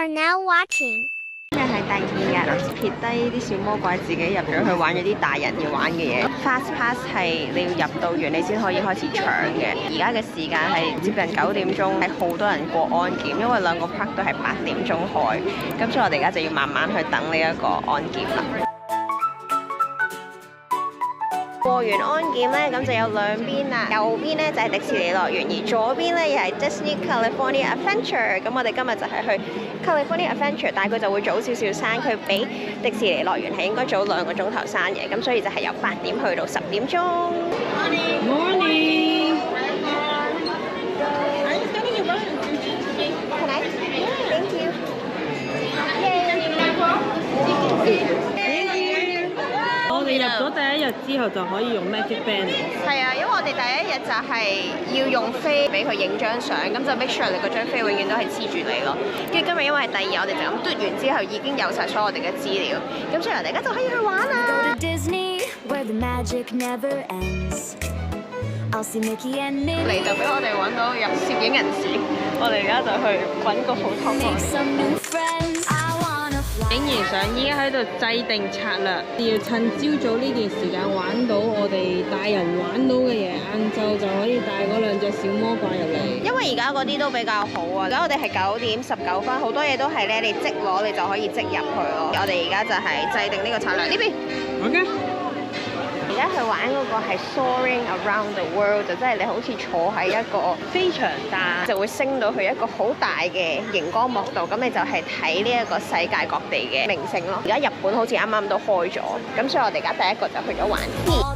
are now watching. 今日係第2日，撇低啲小魔怪自己入咗去玩咗啲大人要玩嘅嘢。Fast Pass 係你要入到完你先可以開始搶嘅。而家嘅時間係接近9點鐘，係好多人過安檢，因為兩個 park 都係8點鐘開，咁所以我哋而家就要慢慢去等呢一個安檢啦。過完安檢咧，咁就有兩邊啦。右邊咧就係迪士尼樂園，而左邊咧又係 Disney California Adventure。咁我哋今日就係去 California Adventure，但係佢就會早少少閂，佢比迪士尼樂園係應該早2個鐘頭閂嘅。咁所以就係由8點去到10點鐘。Morning。Can I? Thank you. Yay. 我哋入咗第1日之後就可以用 Magic Band。係啊，因為我哋第1日就係要用飛俾佢影張相，咁就 make sure 你嗰張飛永遠都係黐住你咯。跟住今日因為係第2日，我哋就咁嘟完之後已經有晒所有我哋嘅資料，咁所以我哋而家就可以去玩啦。嚟就俾我哋揾到有攝影人士，我哋而家就去揾個好湯房。影完相依家喺度制定策略，要趁朝早呢段時間玩到我哋大人玩到嘅嘢，晏晝就可以帶嗰2隻小魔怪入嚟。因為而家嗰啲都比較好啊，而家我哋係9點19分，好多嘢都係咧，你即攞你就可以即入去咯。我哋而家就係制定呢個策略呢邊。OK。而家去玩嗰個係 Soaring Around the World， 就即係你好似坐喺一個飛翔架，就會升到去一個好大嘅熒光幕度，咁你就係睇呢一個世界各地嘅名勝咯。而家日本好似啱啱都開咗，咁所以我哋而家第一個就去咗玩天。我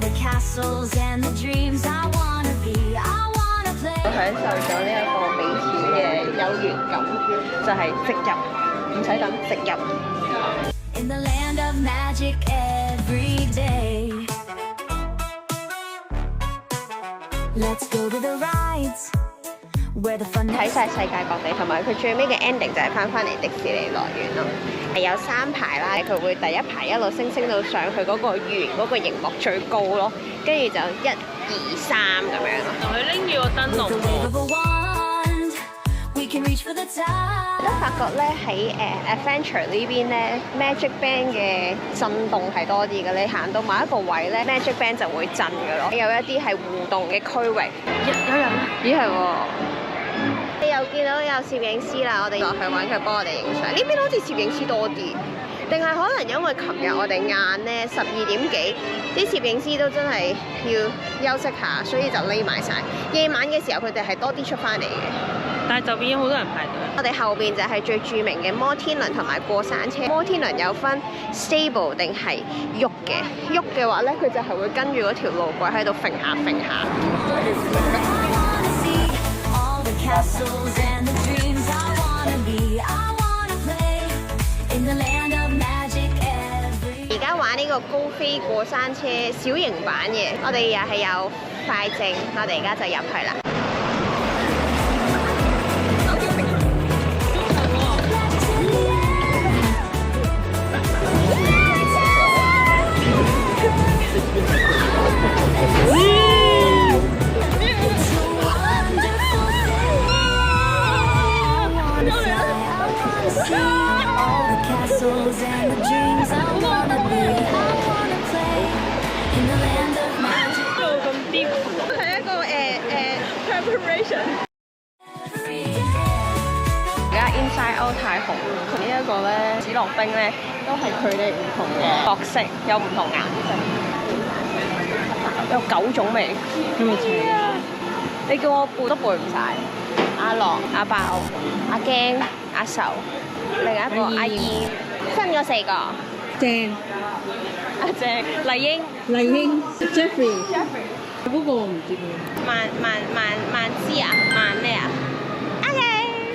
享受咗呢一個俾錢嘅優越感，就係即入，唔使等，即入。睇晒世界各地，同埋佢最尾嘅 ending 就係翻嚟迪士尼樂園咯。係有3排啦，佢會第1排一路升到上去嗰個圓嗰個熒幕最高咯，跟住就1、2、3咁樣咯。同佢拎住個燈籠喎。都發覺咧喺Adventure 呢邊咧 Magic Band 嘅震動係多啲嘅，你行到某一個位咧 Magic Band 就會震嘅咯。有一啲係互動嘅區域，有人咦係喎，你又見到有攝影師啦，我哋落去揾佢幫我哋影相。呢邊好似攝影師多啲，定係可能因為琴日我哋晏咧12點幾，啲攝影師都真係要休息下，所以就匿埋晒。夜晚嘅時候佢哋係多啲出翻嚟嘅。但係就變咗好多人排隊。我哋後邊就係最著名嘅摩天輪同埋過山車。摩天輪有分 stable 定係喐嘅，喐嘅話咧，佢就係會跟住嗰條路軌喺度揈下揈下。而家玩呢個高飛過山車小型版嘅，我哋又係有快證，我哋而家就入去啦。係一個preparation。而家 Inside Out 太紅，呢一個咧紫樂冰咧都係佢哋唔同嘅角色，有唔同顏色，有9種味。你叫我背都背唔晒。阿樂、阿爆、阿驚、阿愁，另一個阿姨，分咗4個。正。阿正、麗英、Jeffrey， 嗰個我唔知喎。萬芝啊，萬咩啊 ？OK。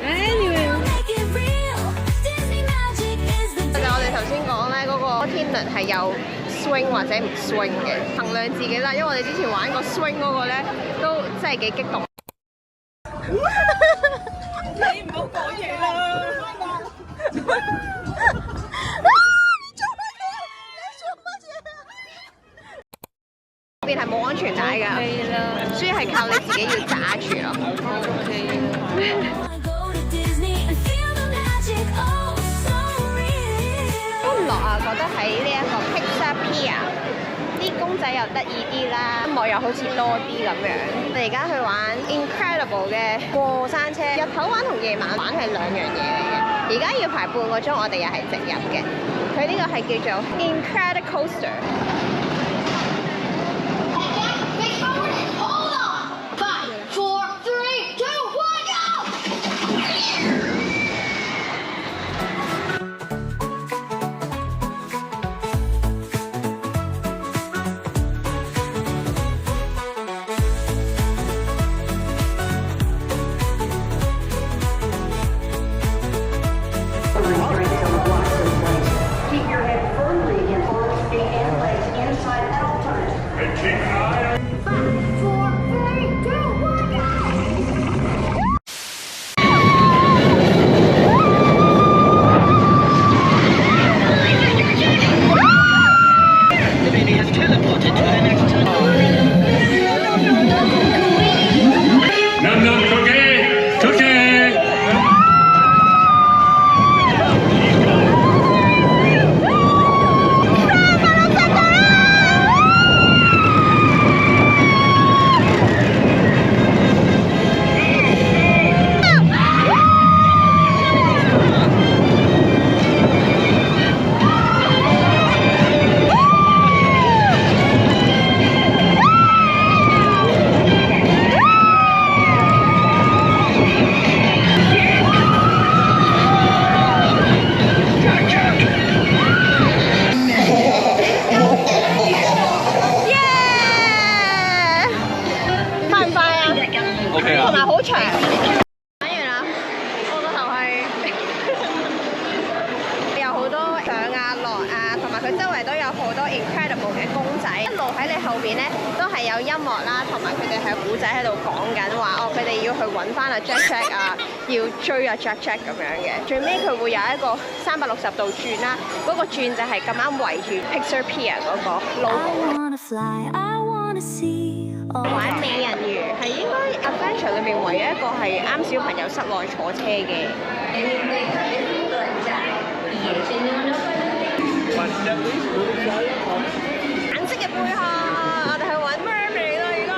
Anyway。就我哋頭先講咧，嗰個摩天輪係有 swing 或者唔 swing 嘅，衡量自己啦。因為我哋之前玩過 swing 嗰個咧，都真係幾激動。你唔好講嘢啦！邊係冇安全帶㗎，所以係靠你自己要揸住咯。得喺呢一個 Pixar Pier 啲公仔又得意啲啦，音樂又好似多啲咁樣。我哋而家去玩 Incredible 嘅過山車，日頭玩同夜晚玩係兩樣嘢嚟嘅。而家要排半個鐘，我哋又係直入嘅。佢呢個係叫做 Incredicoaster。同埋好長。玩完啦，我個頭係有好多上啊落啊，同埋佢周圍都有好多 Incredible 嘅公仔，一路喺你後邊咧都係有音樂啦，同埋佢哋係古仔喺度講緊話，哦佢哋要去揾翻阿 Jack 啊，要追阿 Jack 咁樣嘅。最尾佢會有一個360度轉啦，嗰個轉就係咁啱圍住 Pixar Pier 嗰個 logo。玩美人魚係應該 Adventure 裏面唯一一個係啱小朋友室內坐車嘅。顏色嘅背後，我哋去揾 Mermaid 啦而家。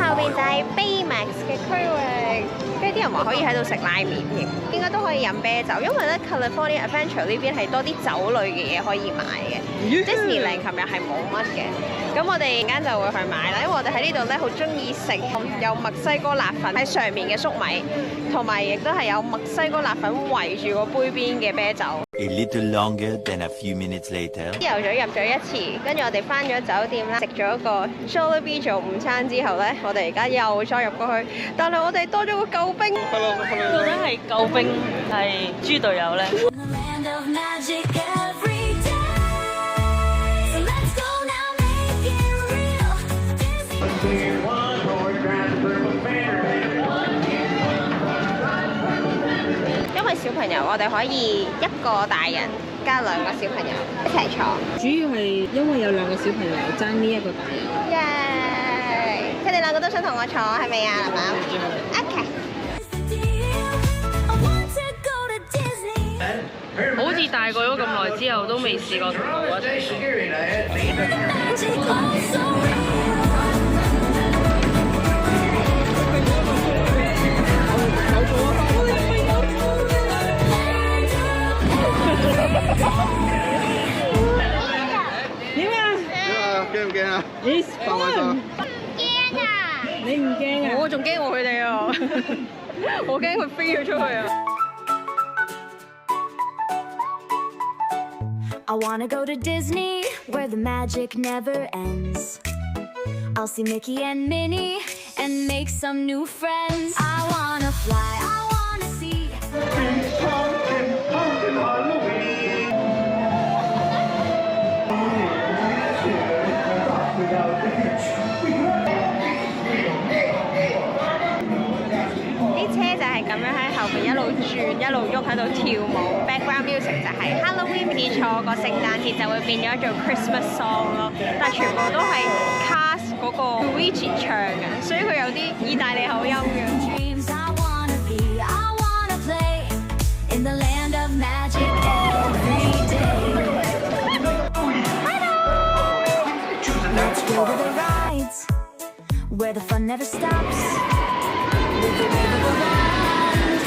後邊就係 Baymax 嘅區域，跟住啲人話可以喺度食拉麵添，應該都可以飲啤酒，因為咧 California Adventure 呢邊係多啲酒類嘅嘢可以買嘅。Disneyland 琴日係冇乜嘅，咁我哋陣間就會去買啦，因為我哋喺呢度咧好中意食有墨西哥辣粉喺上面嘅粟米，同埋亦都係有墨西哥辣粉圍住個杯邊嘅啤酒。A little longer than a few minutes later。朝頭早入咗一次，跟住我哋翻咗酒店啦，食咗個 Jollibee 做午餐之後咧，我哋而家又再入過去，但係我哋多咗個救兵。到底係救兵係豬隊友咧？因為小朋友，我哋可以一個大人加兩個小朋友一齊坐。主要係因為有兩個小朋友爭呢一個大人。耶！佢哋兩個都想同我坐，係咪啊？係嘛？OK。好似大個咗咁耐之後，都未試過同我一齊。點啊？驚唔驚啊？你發威咗？驚啊！你唔驚啊？我仲驚過佢哋啊！我驚佢飛咗出去啊！ I wanna go to Disney, where the magic never ends. I'll see Mickey and Minnie and make some new friends. I wanna fly, I wanna see. Pumpkin, pumpkin Halloween. 轉，一路喐喺度跳舞。Background music 就係 Halloween 變錯個聖誕節就會變咗做 Christmas song 咯，但係全部都係 cast 嗰個 Luigi 唱嘅，所以佢有啲意大利口音嘅。Dreams I wanna be, I wanna play in the land of magic every day. Let's go to the rides where the fun never stops. With the wave of a wand,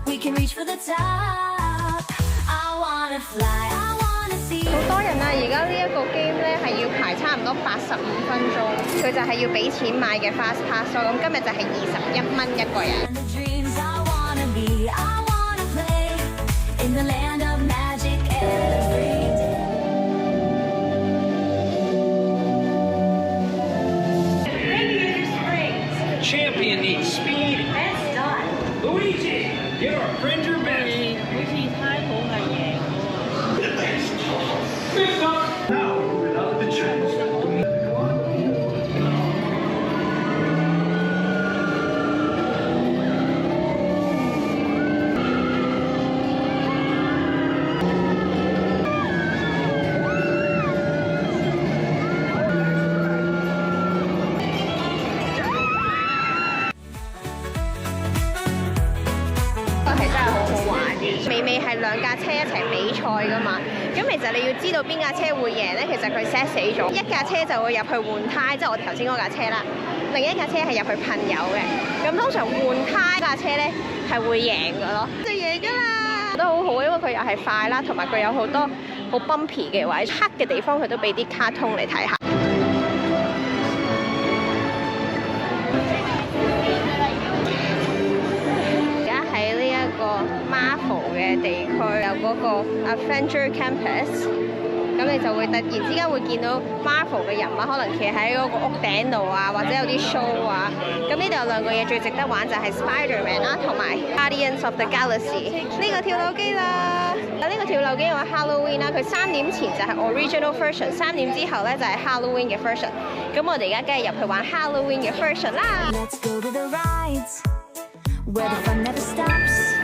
we can reach for the top. I wanna fly, I wanna see. 好多人啊！而家呢一個 game 咧係要排差唔多85分鐘，佢就係要俾錢買嘅 fast pass 咯。咁今日就係21蚊一個人。 And the dreams I wanna be, I wanna play in the land of magic every day. Champion needs speed. That's done. Luigi, you're a fringer best. 好似猜好係贏喎。 Fifth up. Now, without the chance. 係真係好好玩嘅，微微係兩架車一齊比賽噶嘛。咁其實你要知道邊架車會贏咧，其實佢 set 死咗，一架車就會入去換胎，即係我頭先嗰架車啦。另一架車係入去噴油嘅。咁通常換胎架車咧係會贏㗎咯，就贏咗啦，都好好，因為佢又係快啦，同埋佢有好多好 bumpy 嘅位，黑嘅地方佢都俾啲卡通嚟睇下。Marvel 嘅地區有嗰個 Adventure Campus， 咁你就會突然之間會見到 Marvel 嘅人物，可能企喺嗰個屋頂度啊，或者有啲 show 啊。咁呢度有兩個嘢最值得玩，就係 Spider-Man 啦，同埋 Guardians of the Galaxy 呢個跳樓機啦。呢個跳樓機話 Halloween 啦，佢3點前就係 Original Version， 3點之後咧就係 Halloween 嘅 version。咁我哋而家梗係入去玩 Halloween 嘅 version 啦。Let's go to the rides where the fun never stops.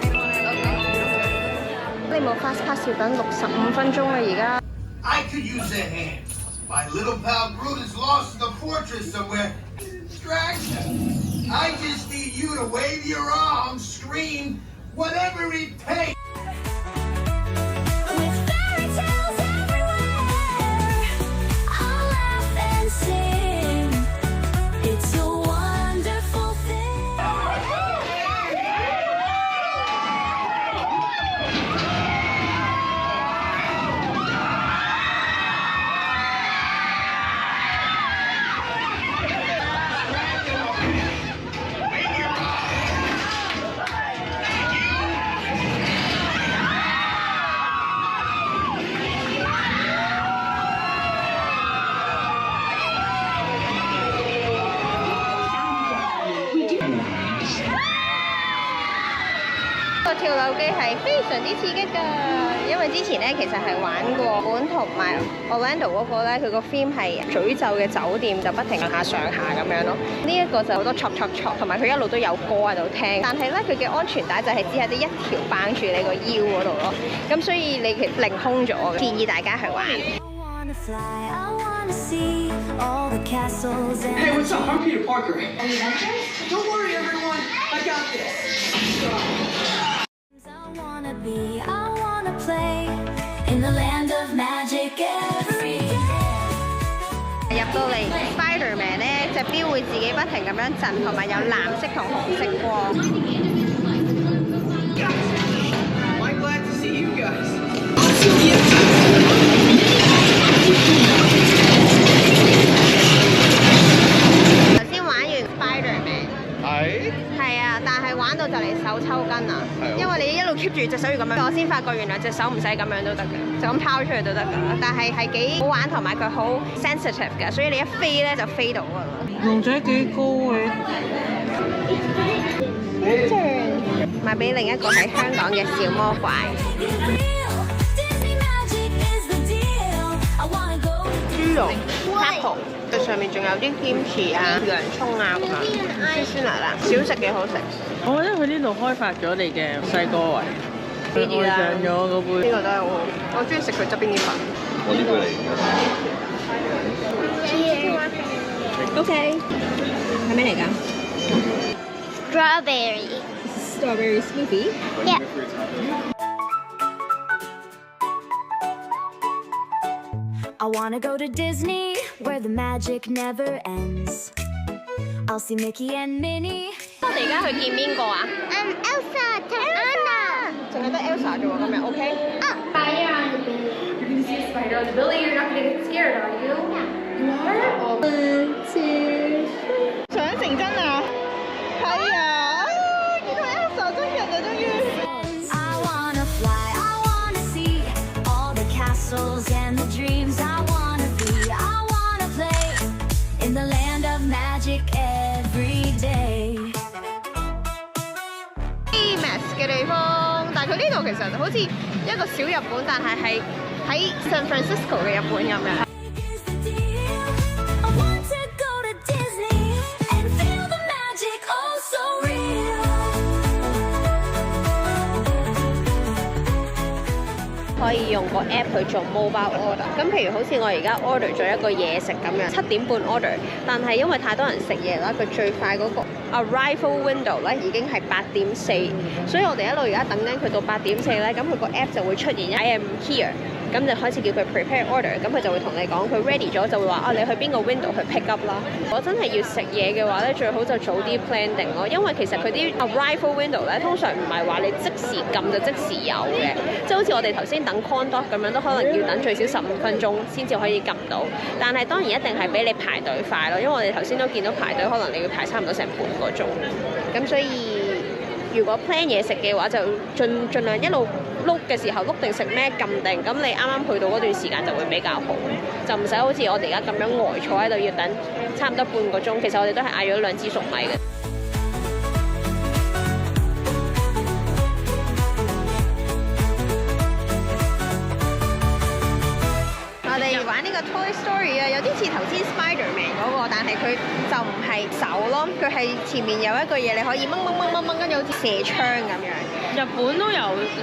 你冇 fast pass 要等65分鐘啦，而家。I could use a hand. My little pal Groot is lost in the fortress somewhere. Distraction. I just need you to wave your arms, scream, whatever it takes. With fairy tales everywhere, I'll laugh and sing. It's a wonderful thing. 跳樓機係非常之刺激㗎，因為之前咧其實係玩過本同埋 Orlando 嗰個咧，佢個 theme 係詛咒嘅酒店，就不停上下咁樣咯。呢一個就好多 chop， 同埋佢一路都有歌喺度聽，但係咧佢嘅安全帶就係只係得一條綁住你個腰嗰度咯，咁所以你其實凌空咗嘅，建議大家去玩。I wanna see all the castles and Hey, what's up? I'm Peter Parker. Don't worry, everyone. I got this. I wanna play in the land of magic every day. 入到嚟 Spider-Man 咧，隻錶會自己不停咁樣震，同埋有藍色同紅色光。I'm glad to see you guys. 頭先玩完 Spider-Man， 係啊，但係玩到就嚟手抽筋啊！因為你一路 keep 住隻手要咁樣，我先發覺原來隻手唔使咁樣都得嘅，就咁拋出去都得㗎。但係係幾好玩，同埋佢好 sensitive 㗎，所以你一飛咧就飛到㗎啦。龍仔幾高嘅？賣俾另一個喺香港嘅小魔怪。 Disney magic is the deal. I wanna go. 豬肉， apple，佢上面仲有啲 kimchi 啊、洋葱啊咁樣，酸辣辣，小食幾好食。我覺得佢呢度開發咗你嘅細個胃，愛上咗嗰杯。呢個都係我中意食佢側邊啲粉。我呢杯嚟。OK，係咩嚟㗎 Strawberry.？Strawberry smoothie。 Yeah. I wanna go to Disney, where the magic never ends. I'll see Mickey and Minnie. 我哋而家去見邊個啊？ Elsa 同 Anna. 淨係得 Elsa 啫喎，今日 OK。 Spider on the building. You're gonna see a spider on the building. You're not gonna get scared, are you? You are? Oh. 想成真啊！係啊！見到 Elsa 真人啊，終於。 I wanna fly, I wanna see all the castles and the dreams I wanna be. I wanna play in the land of magic every day. IMAX 嘅地方，但係佢呢度其實好似一個小日本，但係係喺 San Francisco 嘅日本咁樣。 Here's the deal. I want to go to Disney and feel the magic, oh so real. 可以用個 app 去做 mobile order。咁譬如好似我而家 order 咗一個嘢食咁樣，7點半 order，但係因為太多人食嘢啦，佢最快嗰個 arrival window 咧已經係8點4，所以我哋一路而家等緊佢到8點4咧，咁佢個 app 就會出現 I am here。咁就開始叫佢 prepare order，咁佢就會同你講佢 ready 咗，就會話啊你去邊個 window 去 pick up 啦。如果真係要食嘢嘅話咧，最好就早啲 plan 定咯，因為其實佢啲 arrival window 咧通常唔係話你即時撳就即時有嘅，即係好似我哋頭先等 corn dog 咁樣，都可能要等最少15分鐘先至可以撳到。但係當然一定係比你排隊快咯，因為我哋頭先都見到排隊可能你要排差唔多成半個鐘。咁所以如果 plan 嘢食嘅話，就盡量一路碌嘅時候碌定食咩撳定，咁你啱啱去到嗰段時間就會比較好，就唔使好似我哋而家咁樣呆坐喺度要等差唔多半個鐘。其實我哋都係嗌咗2支粟米嘅。我哋玩呢個 Toy Story 啊，有啲似頭先 Spider-Man 嗰個，但係佢就唔係手咯，佢係前面有一個嘢你可以掹，跟住好似射槍咁樣。日本都有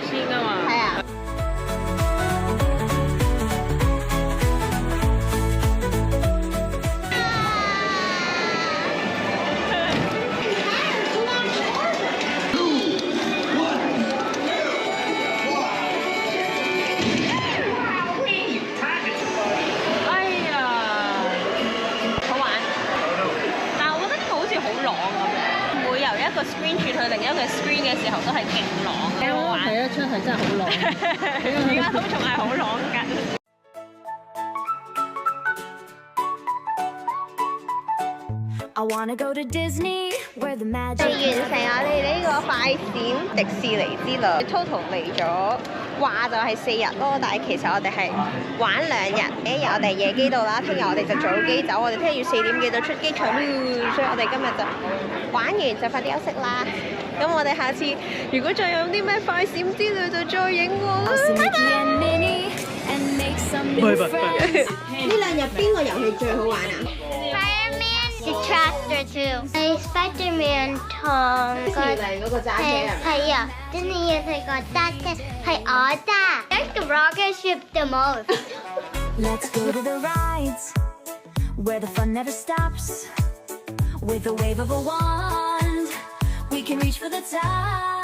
先㗎嘛。係啊。一個 screen 轉去另一個 screen 嘅時候都係勁朗嘅，好玩。睇得出係真係好朗，而家都仲係好朗緊。I wanna go to Disney, where the magic. 完成我哋呢個快閃迪士尼之旅 ，total 嚟咗話就係4日咯，但係其實我哋係玩2日。今日我哋夜機到啦，聽日我哋就早機走，我哋聽日要4點幾就出機場咯，所以我哋今日就玩完就快啲休息啦。咁我哋下次如果再有啲咩快閃之旅就再影喎。 I'll see Mickey and Minnie and make some new friends. 呢2日邊個遊戲最好玩啊？ The tractor too. 係 Spider-Man 同個嗰個揸車啊？係啊，真係要睇個揸車係我揸。Like the rocket ship the most. Let's go to the rides, where the fun never stops. With a wave of a wand, we can reach for the top.